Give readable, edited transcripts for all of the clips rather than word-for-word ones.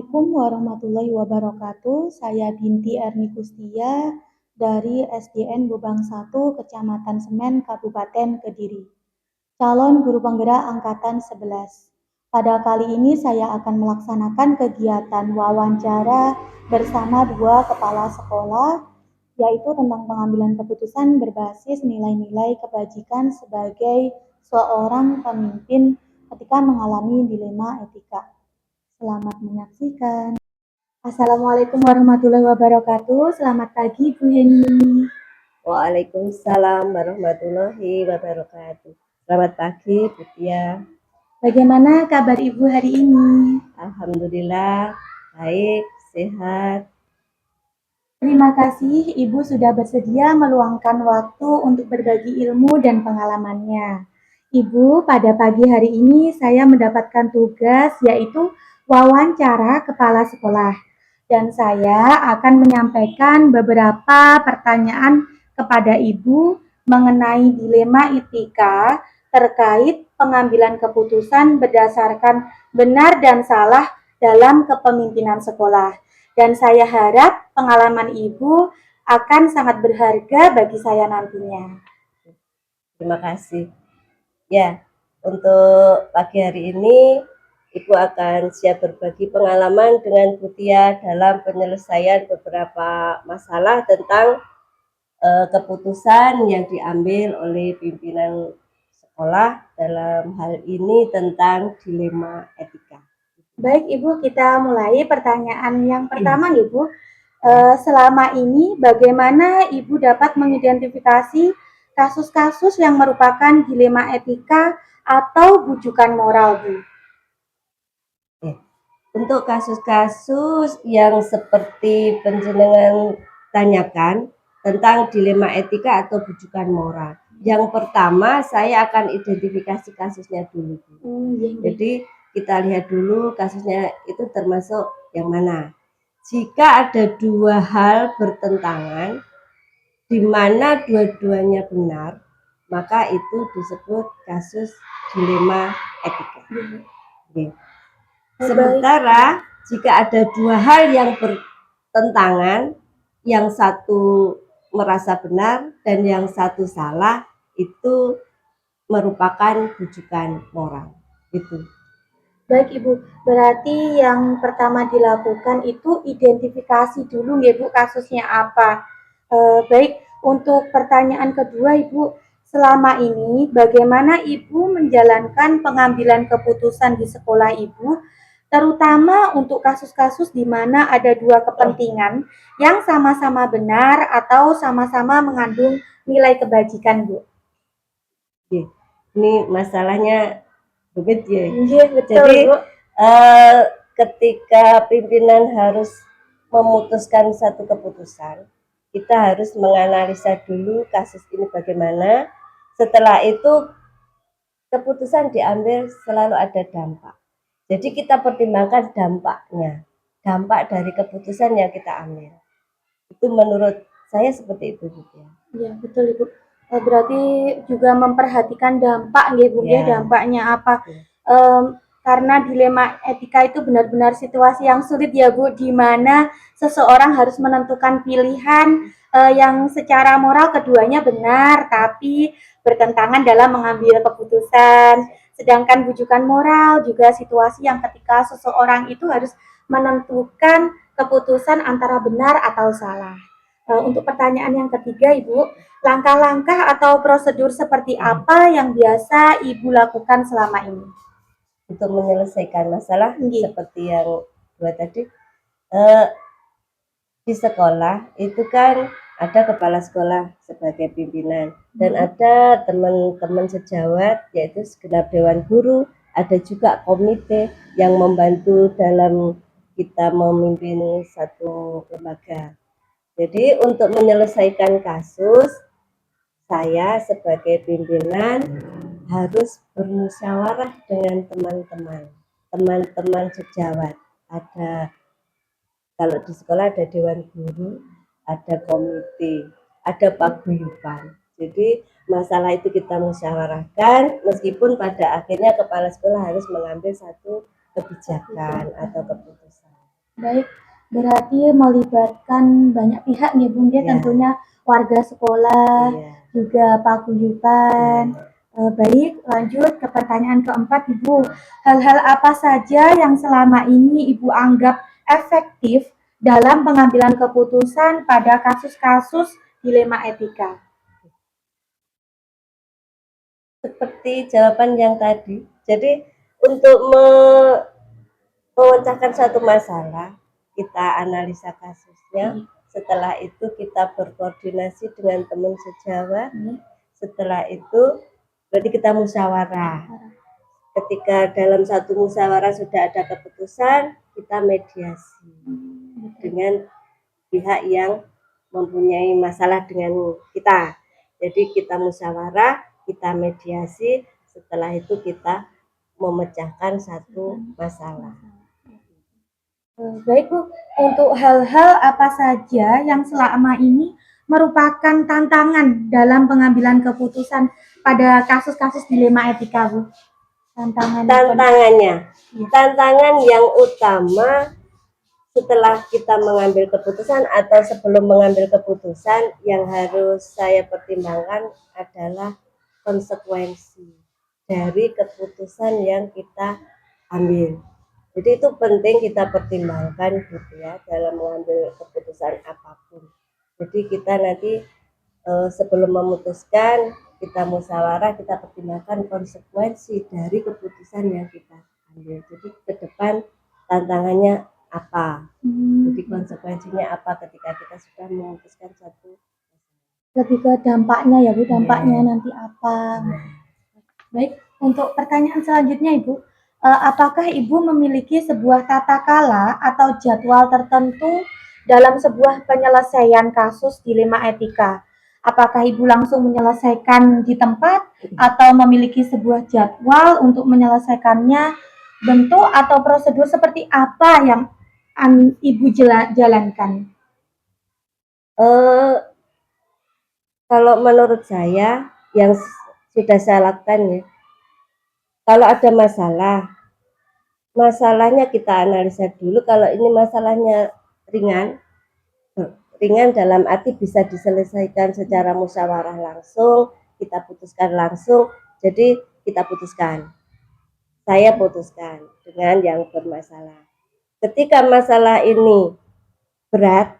Assalamualaikum warahmatullahi wabarakatuh. Saya Binti Erni Kustia dari SDN Bubang 1, Kecamatan Semen, Kabupaten Kediri. Calon guru penggerak angkatan 11. Pada kali ini saya akan melaksanakan kegiatan wawancara bersama dua kepala sekolah, yaitu tentang pengambilan keputusan berbasis nilai-nilai kebajikan sebagai seorang pemimpin ketika mengalami dilema etika. Selamat menyaksikan. Assalamualaikum warahmatullahi wabarakatuh. Selamat pagi, Bu Heni. Waalaikumsalam warahmatullahi wabarakatuh. Selamat pagi, Bu Tia. Bagaimana kabar Ibu hari ini? Alhamdulillah, baik, sehat. Terima kasih Ibu sudah bersedia meluangkan waktu untuk berbagi ilmu dan pengalamannya. Ibu, pada pagi hari ini saya mendapatkan tugas yaitu wawancara kepala sekolah. Dan saya akan menyampaikan beberapa pertanyaan kepada Ibu mengenai dilema etika terkait pengambilan keputusan berdasarkan benar dan salah dalam kepemimpinan sekolah. Dan saya harap pengalaman Ibu akan sangat berharga bagi saya nantinya. Terima kasih. Ya, untuk pagi hari ini Ibu akan siap berbagi pengalaman dengan Bu Tia dalam penyelesaian beberapa masalah tentang keputusan yang diambil oleh pimpinan sekolah dalam hal ini tentang dilema etika. Baik Ibu, kita mulai pertanyaan yang pertama Ibu. Selama ini bagaimana Ibu dapat mengidentifikasi kasus-kasus yang merupakan dilema etika atau bujukan moral, Bu? Untuk kasus-kasus yang seperti penjenengan tanyakan tentang dilema etika atau bujukan moral. Yang pertama saya akan identifikasi kasusnya dulu. Jadi kita lihat dulu kasusnya itu termasuk yang mana. Jika ada dua hal bertentangan di mana dua-duanya benar, maka itu disebut kasus dilema etika. Sementara jika ada dua hal yang bertentangan, yang satu merasa benar dan yang satu salah, itu merupakan bujukan moral. Itu. Baik Ibu, berarti yang pertama dilakukan itu identifikasi dulu ya Bu, kasusnya apa. Baik, untuk pertanyaan kedua Ibu, selama ini bagaimana Ibu menjalankan pengambilan keputusan di sekolah Ibu, terutama untuk kasus-kasus di mana ada dua kepentingan yang sama-sama benar atau sama-sama mengandung nilai kebajikan, Bu? Ini masalahnya rumit ya. Betul, jadi Bu. Ketika pimpinan harus memutuskan satu keputusan, kita harus menganalisa dulu kasus ini bagaimana. Setelah itu keputusan diambil selalu ada dampak. Jadi kita pertimbangkan dampaknya, dampak dari keputusan yang kita ambil. Itu menurut saya seperti itu, Bu. Iya, betul Ibu. Berarti juga memperhatikan dampak ya Bu, ya, dampaknya apa. Karena dilema etika itu benar-benar situasi yang sulit ya Bu, di mana seseorang harus menentukan pilihan yang secara moral keduanya benar, tapi bertentangan dalam mengambil keputusan. Sedangkan bujukan moral juga situasi yang ketika seseorang itu harus menentukan keputusan antara benar atau salah. Untuk pertanyaan yang ketiga Ibu, langkah-langkah atau prosedur seperti apa yang biasa Ibu lakukan selama ini? Untuk menyelesaikan masalah seperti yang dua tadi, di sekolah itu kan ada kepala sekolah sebagai pimpinan dan ada teman-teman sejawat yaitu segenap dewan guru, ada juga komite yang membantu dalam kita memimpin satu lembaga. Jadi untuk menyelesaikan kasus, saya sebagai pimpinan harus bermusyawarah dengan teman-teman sejawat. Ada, kalau di sekolah ada dewan guru, ada komite, ada paguyuban. Jadi masalah itu kita musyawarahkan, meskipun pada akhirnya kepala sekolah harus mengambil satu kebijakan atau keputusan. Baik, berarti melibatkan banyak pihak nih Bung ya, Ya, tentunya warga sekolah, iya, juga paguyuban. Baik, lanjut ke pertanyaan keempat Ibu. Hal-hal apa saja yang selama ini Ibu anggap efektif dalam pengambilan keputusan pada kasus-kasus dilema etika? seperti jawaban yang tadi. Jadi untuk memecahkan satu masalah, kita analisa kasusnya. Setelah itu kita berkoordinasi dengan teman sejawat. Setelah itu berarti kita musyawarah. Ketika dalam satu musyawarah sudah ada keputusan, kita mediasi dengan pihak yang mempunyai masalah dengan kita. Jadi kita musyawarah, kita mediasi, setelah itu kita memecahkan satu masalah. Baik Bu, untuk hal-hal apa saja yang selama ini merupakan tantangan dalam pengambilan keputusan pada kasus-kasus dilema etika Bu? Tantangannya, tantangan yang utama setelah kita mengambil keputusan atau sebelum mengambil keputusan yang harus saya pertimbangkan adalah konsekuensi dari keputusan yang kita ambil. Jadi itu penting kita pertimbangkan gitu ya dalam mengambil keputusan apapun. Jadi kita nanti sebelum memutuskan kita musyawarah, kita pertimbangkan konsekuensi dari keputusan yang kita ambil. Jadi ke depan tantangannya apa? Jadi konsekuensinya apa ketika kita sudah memutuskan satu. Lebih ke dampaknya ya Bu, dampaknya nanti apa? Baik, untuk pertanyaan selanjutnya Ibu, apakah Ibu memiliki sebuah tata kala atau jadwal tertentu dalam sebuah penyelesaian kasus dilema etika? Apakah Ibu langsung menyelesaikan di tempat atau memiliki sebuah jadwal untuk menyelesaikannya? Bentuk atau prosedur seperti apa yang Ibu jalankan? Kalau menurut saya yang sudah saya lakukan ya, kalau ada masalahnya kita analisa dulu. Kalau ini masalahnya ringan dalam arti bisa diselesaikan secara musyawarah langsung, kita putuskan langsung, jadi kita putuskan. Saya putuskan dengan yang bermasalah. Ketika masalah ini berat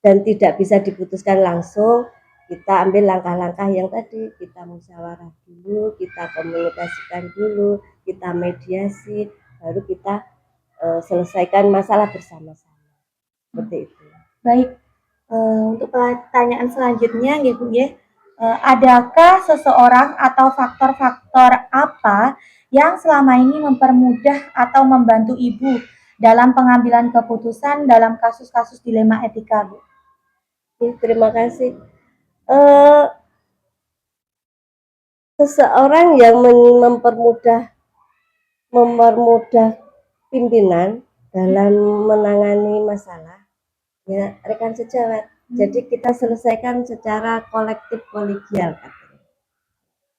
dan tidak bisa diputuskan langsung, kita ambil langkah-langkah yang tadi, kita musyawarah dulu, kita komunikasikan dulu, kita mediasi, baru kita selesaikan masalah bersama-sama. Seperti itu. Baik, untuk pertanyaan selanjutnya ya Bu ya, adakah seseorang atau faktor-faktor apa yang selama ini mempermudah atau membantu Ibu dalam pengambilan keputusan dalam kasus-kasus dilema etika Bu? Terima kasih. Seseorang yang mempermudah pimpinan dalam menangani masalah ya rekan sejawat. Jadi kita selesaikan secara kolektif kolegial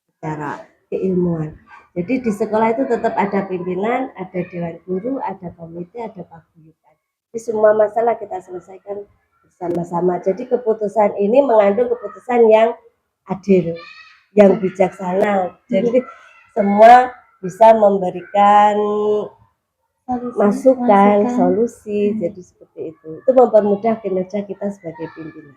secara keilmuan. Jadi di sekolah itu tetap ada pimpinan, ada dewan guru, ada komite, ada paguyuban. Jadi semua masalah kita selesaikan bersama-sama. Jadi keputusan ini mengandung keputusan yang adil, yang bijaksana. Jadi semua bisa memberikan masukan, solusi. Jadi seperti itu. Itu mempermudah kinerja kita sebagai pimpinan.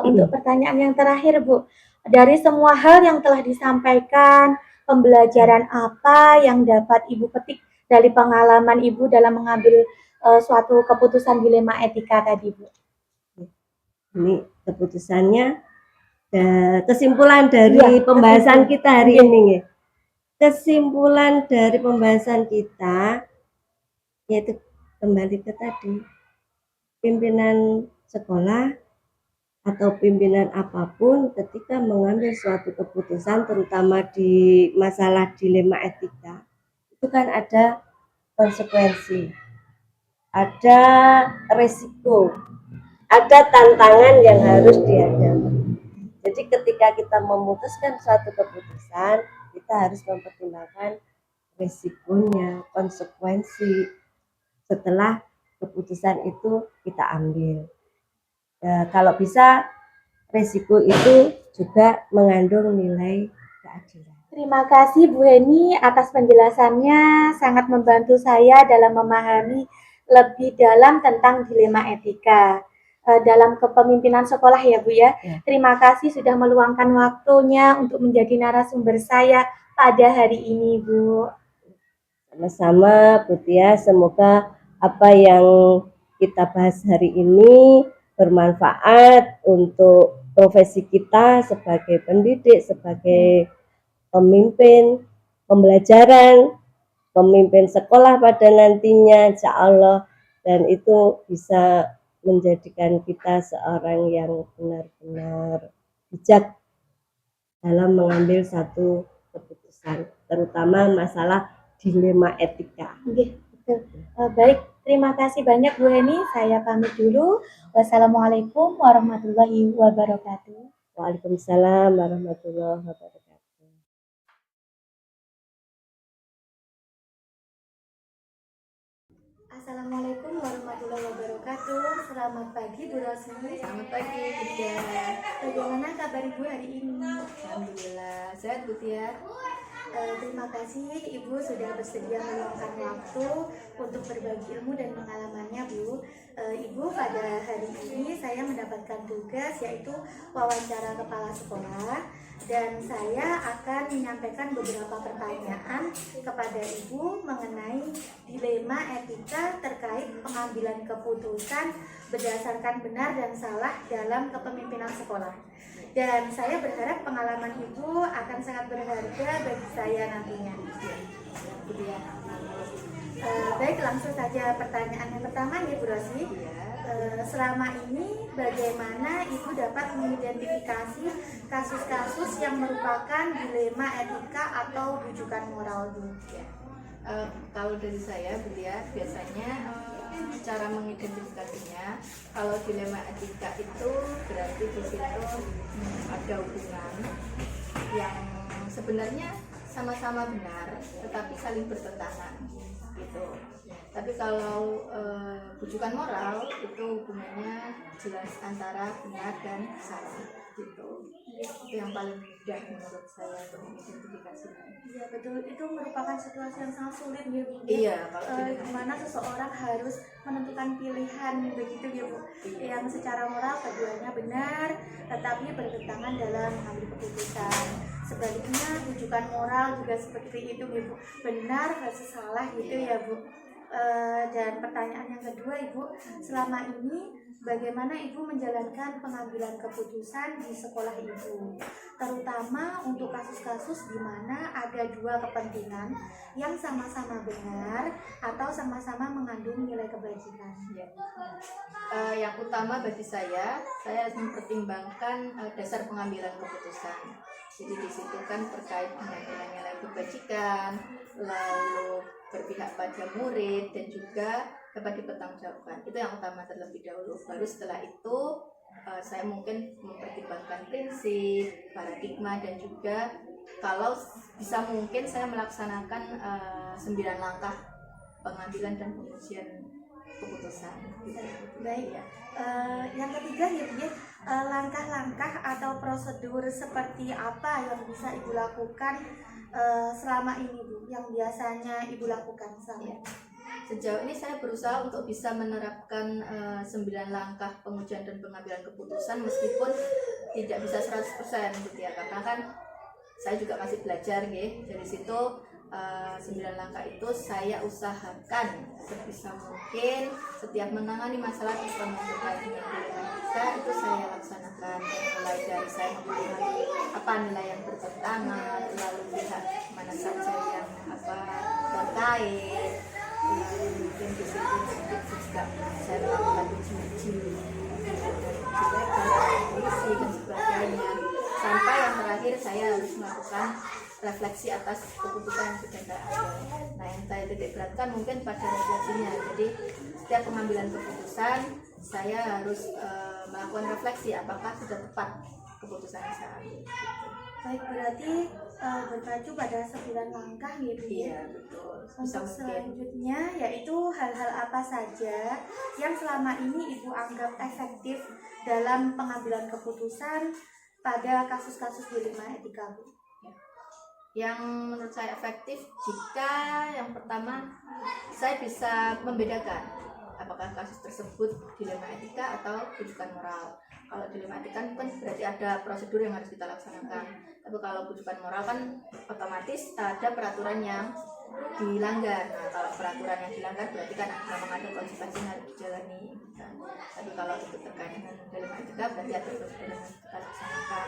Untuk pertanyaan yang terakhir Bu, dari semua hal yang telah disampaikan, pembelajaran apa yang dapat Ibu petik dari pengalaman Ibu dalam mengambil suatu keputusan dilema etika tadi Bu? Ini keputusannya, kesimpulan dari pembahasan kita hari ini. Kesimpulan dari pembahasan kita yaitu kembali ke tadi, pimpinan sekolah atau pimpinan apapun ketika mengambil suatu keputusan terutama di masalah dilema etika itu kan ada konsekuensi, ada resiko, ada tantangan yang harus dihadapi. Jadi ketika kita memutuskan suatu keputusan, kita harus mempertimbangkan resikonya, konsekuensi setelah keputusan itu kita ambil. Kalau bisa resiko itu juga mengandung nilai keadilan. Terima kasih Bu Heni atas penjelasannya, sangat membantu saya dalam memahami lebih dalam tentang dilema etika dalam kepemimpinan sekolah ya Bu ya. Terima kasih sudah meluangkan waktunya untuk menjadi narasumber saya pada hari ini Bu. Sama-sama Bu Tia, semoga apa yang kita bahas hari ini bermanfaat untuk profesi kita sebagai pendidik, sebagai pemimpin pembelajaran, pemimpin sekolah pada nantinya, insya Allah, dan itu bisa menjadikan kita seorang yang benar-benar bijak dalam mengambil satu keputusan, terutama masalah dilema etika. Betul. Baik, terima kasih banyak Bu Heni. Saya pamit dulu. Wassalamualaikum warahmatullahi wabarakatuh. Waalaikumsalam warahmatullahi wabarakatuh. Assalamualaikum warahmatullahi wabarakatuh. Selamat pagi Bu Rosmi. Selamat pagi Bu Tia. Bagaimana kabar Ibu hari ini? Alhamdulillah sehat Bu Tia. Terima kasih Ibu sudah bersedia meluangkan waktu untuk berbagi ilmu dan pengalamannya Bu. Ibu, pada hari ini saya mendapatkan tugas yaitu wawancara kepala sekolah, dan saya akan menyampaikan beberapa pertanyaan kepada Ibu mengenai dilema etika terkait pengambilan keputusan berdasarkan benar dan salah dalam kepemimpinan sekolah. Dan saya berharap pengalaman Ibu akan sangat berharga bagi saya nantinya. Baik, langsung saja pertanyaan yang pertama nih Bu Rosi. Selama ini bagaimana Ibu dapat mengidentifikasi kasus-kasus yang merupakan dilema etika atau rujukan moral Bu? Kalau dari saya Bu Tia, biasanya cara mengidentifikasinya, kalau dilema etika itu berarti di situ ada hubungan yang sebenarnya sama-sama benar tetapi saling bertentangan gitu. Tapi kalau rujukan moral itu hubungannya jelas antara benar dan salah gitu. Itu yang paling mudah menurut saya untuk mengidentifikasinya. Iya betul, itu merupakan situasi yang sangat sulit ya Bu. Iya, kalau di mana seseorang harus menentukan pilihan begitu ya Bu, yang secara moral keduanya benar tetapi bertentangan dalam mengambil keputusan. Sebaliknya rujukan moral juga seperti itu ya Bu, benar versus salah gitu ya Bu. Dan pertanyaan yang kedua Ibu, selama ini bagaimana Ibu menjalankan pengambilan keputusan di sekolah Ibu, terutama untuk kasus-kasus di mana ada dua kepentingan yang sama-sama benar atau sama-sama mengandung nilai kebajikan? Ya. Yang utama bagi saya mempertimbangkan dasar pengambilan keputusan. Jadi di situ kan terkait dengan nilai-nilai kebajikan, lalu berpihak pada murid dan juga dapat dipertanggungjawabkan. Itu yang utama terlebih dahulu. Baru setelah itu saya mungkin mempertimbangkan prinsip, paradigma, dan juga kalau bisa mungkin saya melaksanakan 9 langkah pengambilan dan pengujian keputusan. Baik ya. Yang ketiga ya Bu, langkah-langkah atau prosedur seperti apa yang bisa Ibu lakukan selama ini Bu, yang biasanya Ibu lakukan selama ini? Sejauh ini saya berusaha untuk bisa menerapkan 9 langkah pengujian dan pengambilan keputusan meskipun tidak bisa 100% gitu ya, karena kan saya juga masih belajar gitu. Dari situ 9 langkah itu saya usahakan sebisa mungkin setiap menangani masalah terutama terkait dengan dilematika itu saya laksanakan, mulai dari saya memahami apa nilai yang bertentangan, lalu lihat mana saja yang terkait, lalu mungkin di situ juga saya melakukan uji polisi dan sebagainya, sampai yang terakhir saya harus melakukan refleksi atas keputusan yang sudah saya ambil. Nah, yang saya titik beratkan mungkin pada refleksinya. Jadi setiap pengambilan keputusan saya harus melakukan refleksi apakah sudah tepat keputusan yang saya ambil gitu. Baik, berarti berpacu pada 9 langkah gitu ya. Iya betul. Bisa Untuk mungkin selanjutnya yaitu hal-hal apa saja yang selama ini Ibu anggap efektif dalam pengambilan keputusan pada kasus-kasus dilema etika, Bu? yang menurut saya efektif jika yang pertama saya bisa membedakan apakah kasus tersebut dilema etika atau bujukan moral. Kalau dilema etika kan berarti ada prosedur yang harus kita laksanakan, tapi kalau bujukan moral kan otomatis ada peraturan yang dilanggar. Nah, kalau peraturan yang dilanggar berarti kan memang ada konsekuensi yang harus dijalani kan. Tapi kalau itu terkait dengan dilema etika berarti ada prosedur yang harus kita laksanakan.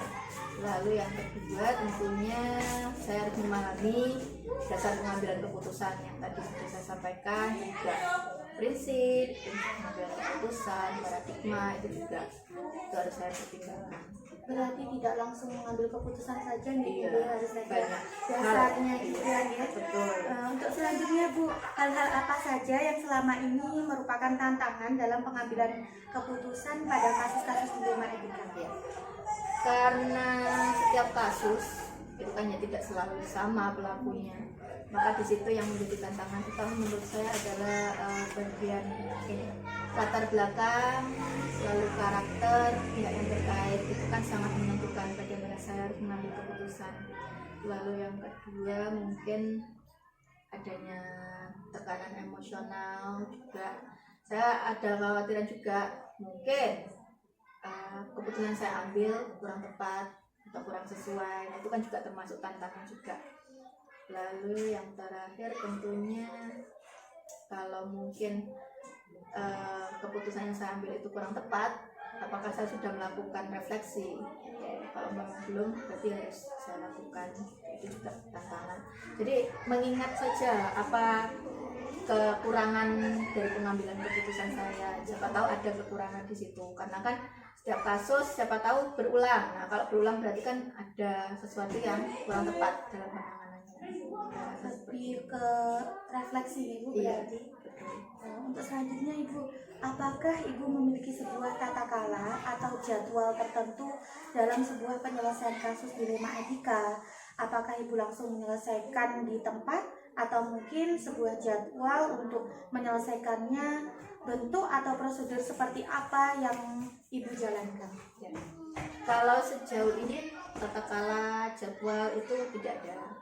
Lalu yang kedua tentunya saya harus memahami dasar pengambilan keputusan yang tadi sudah saya sampaikan, juga prinsip pengambilan keputusan, paradigma itu juga itu harus saya pertimbangkan. Berarti tidak langsung mengambil keputusan saja nih, Iya, Bu, harus ada banyak dasarnya hal. juga Iya, ya. betul. Untuk selanjutnya, Bu, hal-hal apa saja yang selama ini merupakan tantangan dalam pengambilan keputusan pada kasus-kasus dilema etika? Ya. Karena setiap kasus itu kan ya tidak selalu sama pelakunya, maka di situ yang menjadi tantangan utama menurut saya adalah bagian ini, latar belakang, lalu karakter pihak yang terkait itu kan sangat menentukan bagaimana saya harus mengambil keputusan. Lalu yang kedua mungkin adanya tekanan emosional juga. Saya ada kekhawatiran juga mungkin keputusan saya ambil kurang tepat atau kurang sesuai. Nah, itu kan juga termasuk tantangan juga. Lalu yang terakhir tentunya kalau mungkin keputusan yang saya ambil itu kurang tepat, apakah saya sudah melakukan refleksi? Kalau memang belum, berarti harus saya lakukan. Itu juga tantangan. Jadi mengingat saja apa kekurangan dari pengambilan keputusan saya. Siapa tahu ada kekurangan di situ. Karena kan setiap kasus siapa tahu berulang. Nah, kalau berulang berarti kan ada sesuatu yang kurang tepat dalam penanganannya. Lebih ke refleksi, Ibu, Iya, berarti. betul. Untuk selanjutnya, Ibu, apakah Ibu memiliki sebuah tata kala atau jadwal tertentu dalam sebuah penyelesaian kasus dilema etika? Apakah Ibu langsung menyelesaikan di tempat atau mungkin sebuah jadwal untuk menyelesaikannya, bentuk atau prosedur seperti apa yang Ibu jalankan? Ya. Kalau sejauh ini tata kala jadwal itu tidak ada.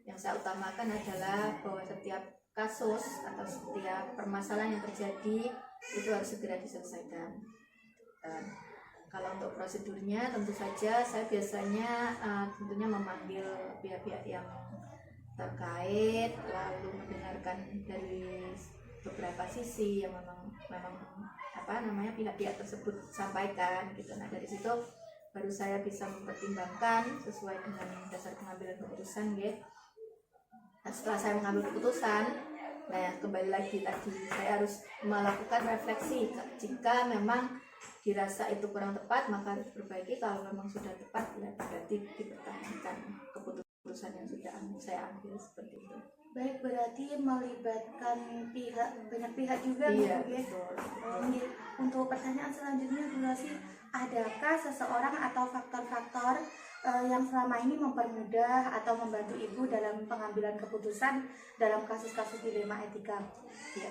Yang saya utamakan adalah bahwa setiap kasus atau setiap permasalahan yang terjadi itu harus segera diselesaikan. Dan kalau untuk prosedurnya tentu saja saya biasanya tentunya memanggil pihak-pihak yang terkait, lalu mendengarkan dari beberapa sisi yang memang pihak-pihak tersebut sampaikan gitu. Nah, dari situ baru saya bisa mempertimbangkan sesuai dengan dasar pengambilan keputusan ya. Nah, setelah saya mengambil keputusan, nah kembali lagi tadi saya harus melakukan refleksi. Jika memang dirasa itu kurang tepat maka harus diperbaiki. Kalau memang sudah tepat ya berarti dipertahankan keputusan yang sudah saya ambil seperti itu. Baik, berarti melibatkan banyak pihak juga, Iya, Bu, ya. betul. Untuk pertanyaan selanjutnya, Bu Rosi, adakah seseorang atau faktor-faktor yang selama ini mempermudah atau membantu Ibu dalam pengambilan keputusan dalam kasus-kasus dilema etika? Ya.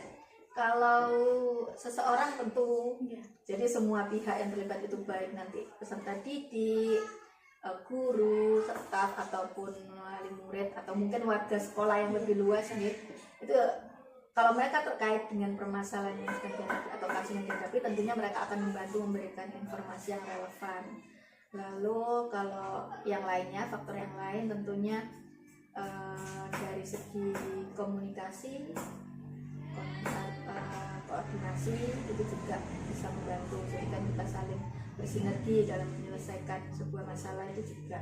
Kalau seseorang tentu, Ya. jadi semua pihak yang terlibat itu baik nanti peserta didik, guru, staf ataupun wali murid atau mungkin warga sekolah yang lebih luas gitu. Itu kalau mereka terkait dengan permasalahan yang sedang dihadapi atau kasus yang dihadapi, tentunya mereka akan membantu memberikan informasi yang relevan. Lalu kalau yang lainnya, faktor yang lain tentunya dari segi komunikasi, koordinasi itu juga bisa membantu. Jadi kan kita saling bersinergi dalam menyelesaikan sebuah masalah, itu juga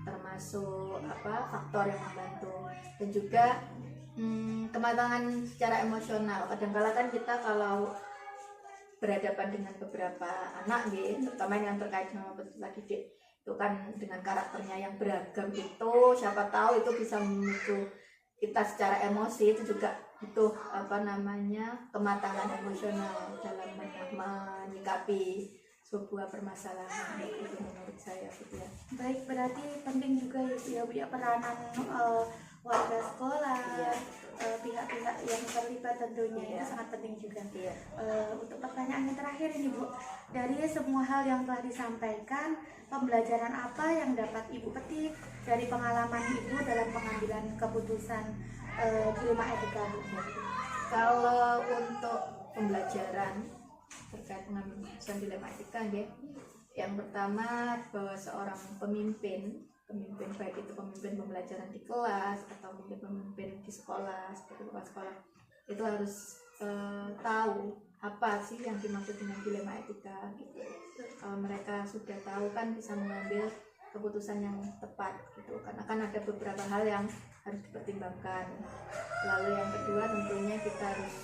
termasuk faktor yang membantu. Dan juga kematangan secara emosional. Kadang-kala kan kita kalau berhadapan dengan beberapa anak gitu, terutama yang terkait dengan peserta didik itu kan dengan karakternya yang beragam itu, siapa tahu itu bisa memicu kita secara emosi. Itu juga butuh kematangan emosional dalam menyikapi sebuah permasalahan. Itu menurut saya gitu ya. Baik, berarti penting juga ya Bu ya peranan warga sekolah, pihak-pihak yang terlibat tentunya itu sangat penting juga. Iya. Untuk pertanyaan yang terakhir ini Bu, dari semua hal yang telah disampaikan, pembelajaran apa yang dapat Ibu petik dari pengalaman Ibu dalam pengambilan keputusan dilema etika Bu? Kalau untuk pembelajaran terkait pengambilan keputusan dilema etika ya, yang pertama bahwa seorang pemimpin baik itu pemimpin pembelajaran di kelas atau mungkin pemimpin di sekolah seperti kepala sekolah, itu harus tahu apa sih yang dimaksud dengan dilema etika gitu. Kalau mereka sudah tahu kan bisa mengambil keputusan yang tepat gitu, karena kan ada beberapa hal yang harus dipertimbangkan. Lalu yang kedua tentunya kita harus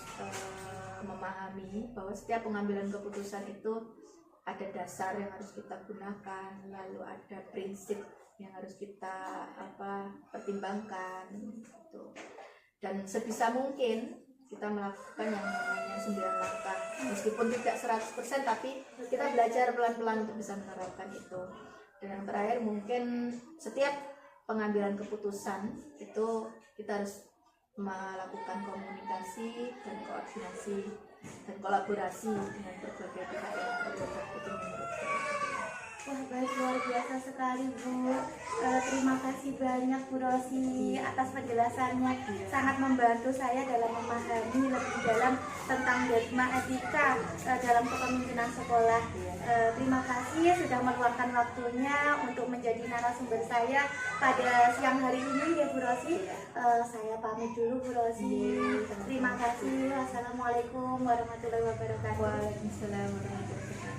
memahami bahwa setiap pengambilan keputusan itu ada dasar yang harus kita gunakan, lalu ada prinsip yang harus kita pertimbangkan gitu. Dan sebisa mungkin kita melakukan yang namanya 9 langkah, meskipun tidak 100% tapi kita belajar pelan-pelan untuk bisa menerapkan itu. Dan yang terakhir mungkin setiap pengambilan keputusan itu kita harus melakukan komunikasi dan koordinasi dan kolaborasi dengan berbagai pihak yang terlibat. Itu menurut saya. Wah, baik, luar biasa sekali Bu. Terima kasih banyak Bu Rosi atas penjelasannya. Sangat membantu saya dalam memahami lebih dalam tentang dilema etika dalam kepemimpinan sekolah. Terima kasih sudah meluangkan waktunya untuk menjadi narasumber saya pada siang hari ini ya Bu Rosi. Saya pamit dulu Bu Rosi. Terima kasih. Wassalamualaikum warahmatullahi wabarakatuh. Waalaikumsalam warahmatullahi wabarakatuh.